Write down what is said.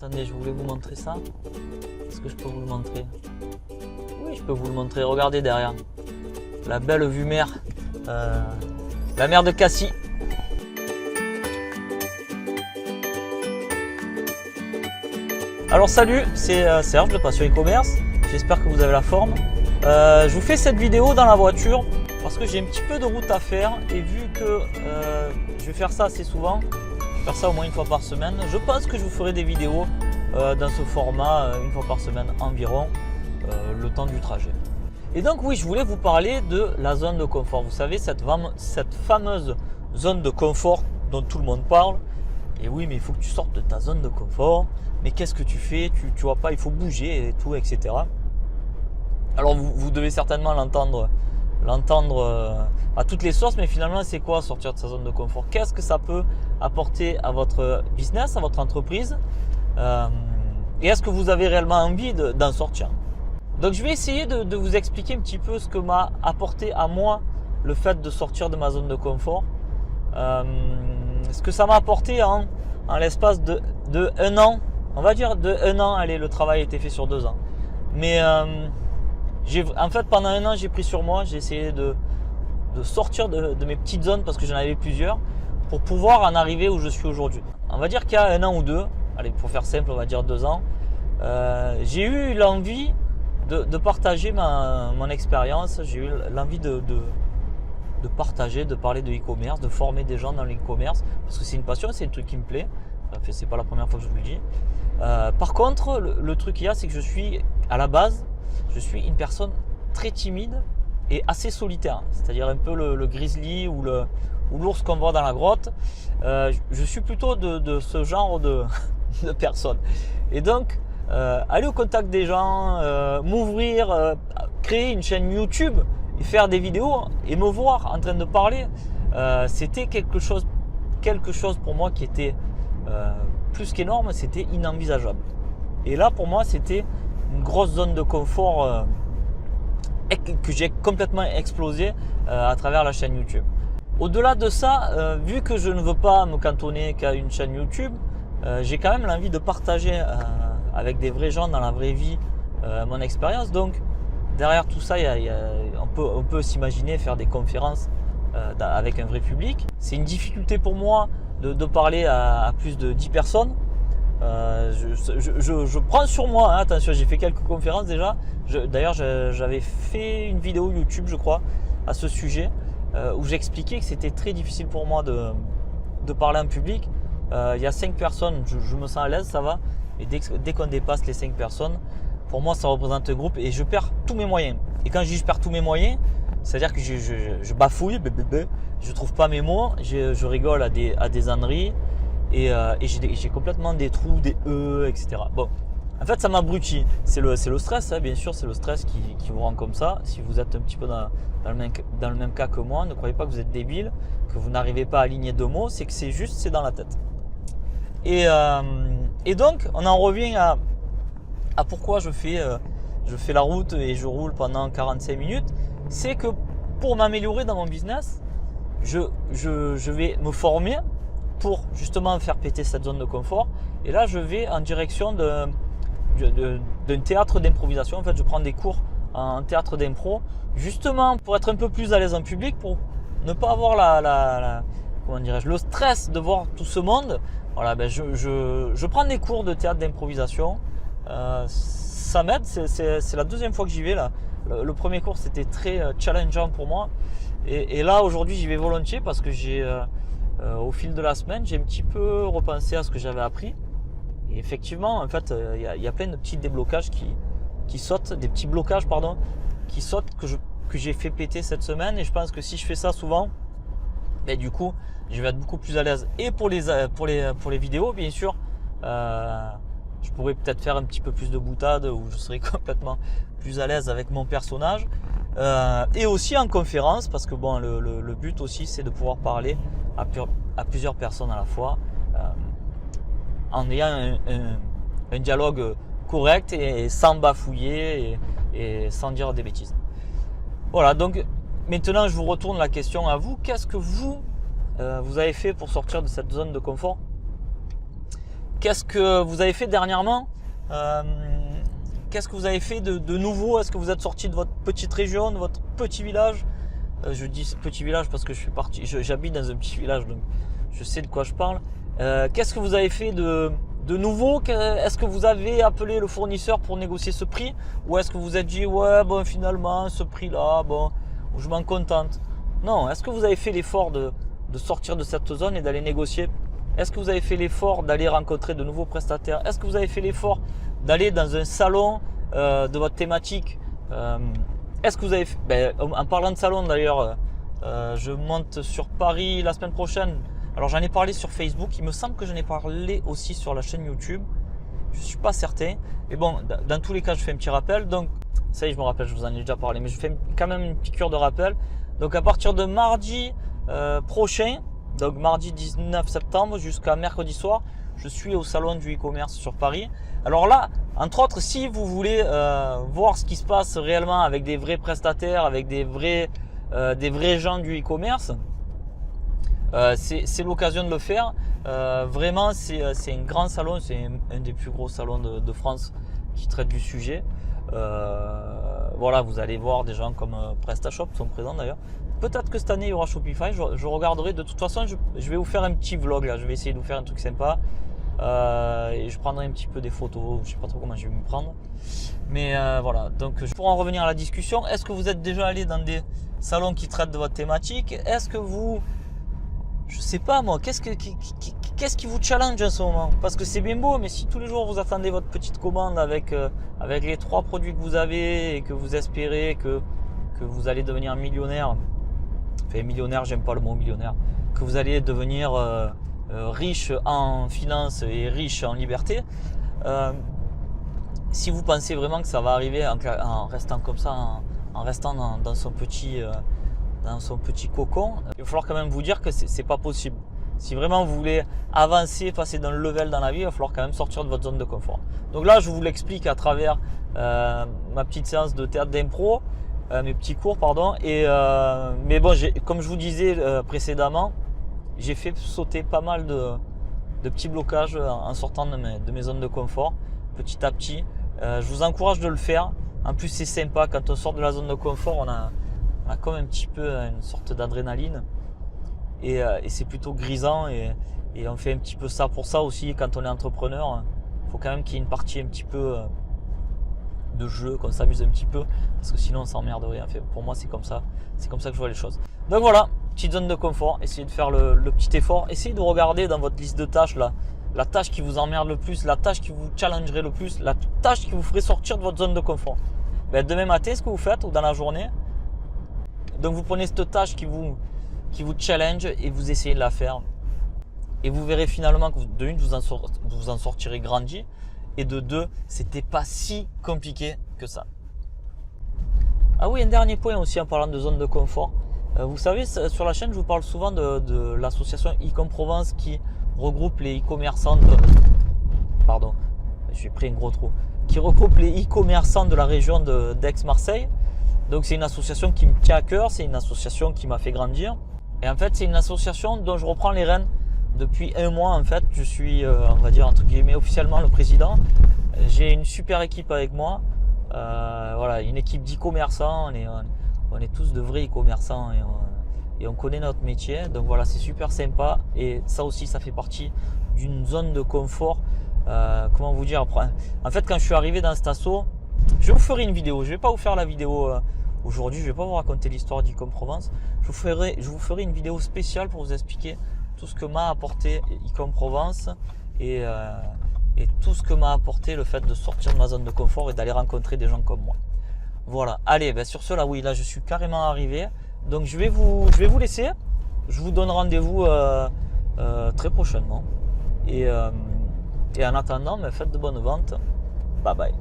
Attendez, je voulais vous montrer ça. Est-ce que je peux vous le montrer? Oui, je peux vous le montrer. Regardez derrière. La belle vue mer. La mer de Cassis. Alors salut, c'est Serge de Passion e-commerce. J'espère que vous avez la forme. Je vous fais cette vidéo dans la voiture parce que j'ai un petit peu de route à faire et vu que je vais faire ça assez souvent, je vais faire ça au moins une fois par semaine, je pense que je vous ferai des vidéos dans ce format une fois par semaine environ, le temps du trajet. Et donc oui, je voulais vous parler de la zone de confort. Vous savez, cette fameuse zone de confort dont tout le monde parle. Et oui, mais il faut que tu sortes de ta zone de confort. Mais qu'est-ce que tu fais? Tu vois pas, il faut bouger et tout, etc. Alors vous devez certainement l'entendre à toutes les sources, mais finalement c'est quoi sortir de sa zone de confort? Qu'est-ce que ça peut apporter à votre business, à votre entreprise? Et est-ce que vous avez réellement envie d'en sortir? Donc je vais essayer de vous expliquer un petit peu ce que m'a apporté à moi le fait de sortir de ma zone de confort. Ce que ça m'a apporté en l'espace de 1 an. On va dire de 1 an, allez, le travail a été fait sur 2 ans. Mais en fait, pendant 1 an, j'ai pris sur moi, j'ai essayé de sortir de mes petites zones parce que j'en avais plusieurs pour pouvoir en arriver où je suis aujourd'hui. On va dire qu'il y a 1 an ou 2, allez, pour faire simple, on va dire 2 ans, j'ai eu l'envie de partager mon expérience, j'ai eu l'envie de partager, de parler de e-commerce, de former des gens dans l'e-commerce parce que c'est une passion, c'est un truc qui me plaît. Enfin, c'est pas la première fois que je vous le dis. Par contre, le truc qu'il y a, c'est que je suis à la base, je suis une personne très timide et assez solitaire. C'est-à-dire un peu le grizzly ou l'ours qu'on voit dans la grotte. Je suis plutôt de ce genre de personne. Et donc, aller au contact des gens, m'ouvrir, créer une chaîne YouTube et faire des vidéos et me voir en train de parler, c'était quelque chose pour moi qui était plus qu'énorme, c'était inenvisageable. Et là, pour moi, c'était une grosse zone de confort que j'ai complètement explosé à travers la chaîne YouTube. Au-delà de ça, vu que je ne veux pas me cantonner qu'à une chaîne YouTube, j'ai quand même l'envie de partager avec des vrais gens dans la vraie vie mon expérience. Donc, derrière tout ça, on peut s'imaginer faire des conférences avec un vrai public. C'est une difficulté pour moi de parler à plus de 10 personnes. Je prends sur moi, hein, attention, j'ai fait quelques conférences déjà. D'ailleurs, j'avais fait une vidéo YouTube, je crois, à ce sujet, où j'expliquais que c'était très difficile pour moi de parler en public. Il y a 5 personnes, je me sens à l'aise, ça va. Et dès qu'on dépasse les 5 personnes, pour moi, ça représente un groupe et je perds tous mes moyens. Et quand je dis je perds tous mes moyens, c'est-à-dire que je bafouille, je trouve pas mes mots, je rigole à des âneries et j'ai complètement des trous, des etc. Bon, en fait, ça m'abrutit. C'est le stress, hein, bien sûr, c'est le stress qui vous rend comme ça. Si vous êtes un petit peu dans le même cas que moi, ne croyez pas que vous êtes débile, que vous n'arrivez pas à aligner 2 mots, c'est que c'est dans la tête. Et donc, on en revient à pourquoi je fais la route et je roule pendant 45 minutes. C'est que pour m'améliorer dans mon business, je vais me former pour justement faire péter cette zone de confort. Et là, je vais en direction d'un théâtre d'improvisation. En fait, je prends des cours en théâtre d'impro, justement pour être un peu plus à l'aise en public, pour ne pas avoir comment dirais-je, le stress de voir tout ce monde. Voilà, je prends des cours de théâtre d'improvisation. Ça m'aide, c'est la 2e fois que j'y vais là. Le premier cours c'était très challengeant pour moi et là aujourd'hui j'y vais volontiers parce que au fil de la semaine j'ai un petit peu repensé à ce que j'avais appris et effectivement en fait il y a plein de petits déblocages qui sautent, des petits blocages pardon, qui sautent que j'ai fait péter cette semaine et je pense que si je fais ça souvent, du coup je vais être beaucoup plus à l'aise et pour les vidéos bien sûr. Je pourrais peut-être faire un petit peu plus de boutade où je serais complètement plus à l'aise avec mon personnage. Et aussi en conférence parce que bon, le but aussi c'est de pouvoir parler à plusieurs personnes à la fois en ayant un dialogue correct et sans bafouiller et sans dire des bêtises. Voilà, donc maintenant je vous retourne la question à vous. Qu'est-ce que vous avez fait pour sortir de cette zone de confort? Qu'est-ce que vous avez fait dernièrement? Qu'est-ce que vous avez fait de nouveau? Est-ce que vous êtes sorti de votre petite région, de votre petit village? Je dis petit village parce que j'habite dans un petit village, donc je sais de quoi je parle. Qu'est-ce que vous avez fait de nouveau? Est-ce que vous avez appelé le fournisseur pour négocier ce prix? Ou est-ce que vous êtes dit, ouais, bon, finalement, ce prix-là, bon, je m'en contente? Non, est-ce que vous avez fait l'effort de sortir de cette zone et d'aller négocier? Est-ce que vous avez fait l'effort d'aller rencontrer de nouveaux prestataires? Est-ce que vous avez fait l'effort d'aller dans un salon de votre thématique? Est-ce que vous avez fait, en parlant de salon d'ailleurs, je monte sur Paris la semaine prochaine. Alors j'en ai parlé sur Facebook, il me semble que j'en ai parlé aussi sur la chaîne YouTube. Je suis pas certain. Mais bon, dans tous les cas, je fais un petit rappel. Donc, ça y est, je me rappelle, je vous en ai déjà parlé, mais je fais quand même une piqûre de rappel. Donc à partir de mardi prochain, donc mardi 19 septembre jusqu'à mercredi soir, je suis au salon du e-commerce sur Paris. Alors là, entre autres, si vous voulez voir ce qui se passe réellement avec des vrais prestataires, avec des vrais gens du e-commerce, c'est l'occasion de le faire. Vraiment, c'est un grand salon, c'est un des plus gros salons de France qui traite du sujet. Voilà, vous allez voir des gens comme PrestaShop sont présents d'ailleurs. Peut-être que cette année il y aura Shopify, je regarderai. De toute façon, je vais vous faire un petit vlog là, je vais essayer de vous faire un truc sympa. Et je prendrai un petit peu des photos, je sais pas trop comment je vais me prendre. Mais voilà, donc pour en revenir à la discussion, est-ce que vous êtes déjà allé dans des salons qui traitent de votre thématique? Est-ce que vous, je sais pas moi, qu'est-ce qui vous challenge en ce moment? Parce que c'est bien beau, mais si tous les jours vous attendez votre petite commande avec les 3 produits que vous avez et que vous espérez que vous allez devenir millionnaire, enfin millionnaire, j'aime pas le mot millionnaire, que vous allez devenir riche en finance et riche en liberté, si vous pensez vraiment que ça va arriver en restant comme ça, en restant dans son petit cocon, il va falloir quand même vous dire que c'est pas possible. Si vraiment vous voulez avancer, passer d'un level dans la vie, il va falloir quand même sortir de votre zone de confort. Donc là, je vous l'explique à travers ma petite séance de théâtre d'impro, mes petits cours, pardon. Mais bon, comme je vous disais précédemment, j'ai fait sauter pas mal de petits blocages en sortant de mes zones de confort, petit à petit. Je vous encourage de le faire. En plus, c'est sympa quand on sort de la zone de confort, on a comme un petit peu une sorte d'adrénaline et c'est plutôt grisant et on fait un petit peu ça pour ça aussi. Quand on est entrepreneur, il faut quand même qu'il y ait une partie un petit peu de jeu, qu'on s'amuse un petit peu, parce que sinon on s'emmerderait. Enfin, pour moi c'est comme ça que je vois les choses. Donc voilà, petite zone de confort, essayez de faire le petit effort, essayez de regarder dans votre liste de tâches là, la tâche qui vous emmerde le plus, la tâche qui vous challengerait le plus, la tâche qui vous ferait sortir de votre zone de confort. Demain matin, ce que vous faites ou dans la journée, donc vous prenez cette tâche qui vous challenge et vous essayez de la faire. Et vous verrez finalement que de une, vous en sortirez grandi. Et de deux, c'était pas si compliqué que ça. Ah oui, un dernier point aussi en parlant de zone de confort. Vous savez, sur la chaîne, je vous parle souvent de l'association e-com Provence qui regroupe les e-commerçants Pardon, j'ai pris un gros trou. Qui regroupe les e-commerçants de la région d'Aix-Marseille. Donc c'est une association qui me tient à cœur, c'est une association qui m'a fait grandir. Et en fait, c'est une association dont je reprends les rênes depuis un mois. En fait, je suis, on va dire entre guillemets, officiellement le président. J'ai une super équipe avec moi. Voilà, une équipe d'e-commerçants. On est tous de vrais e-commerçants et on connaît notre métier. Donc voilà, c'est super sympa. Et ça aussi, ça fait partie d'une zone de confort. Comment vous dire? En fait, quand je suis arrivé dans cet asso, je vous ferai une vidéo. Je vais pas vous faire la vidéo aujourd'hui. Je vais pas vous raconter l'histoire d'e-com Provence. Je vous ferai une vidéo spéciale pour vous expliquer tout ce que m'a apporté e-com Provence et tout ce que m'a apporté le fait de sortir de ma zone de confort et d'aller rencontrer des gens comme moi. Voilà. Allez, sur ce là, oui, là je suis carrément arrivé. Donc je vais vous laisser. Je vous donne rendez-vous très prochainement. Et en attendant, faites de bonnes ventes. Bye bye.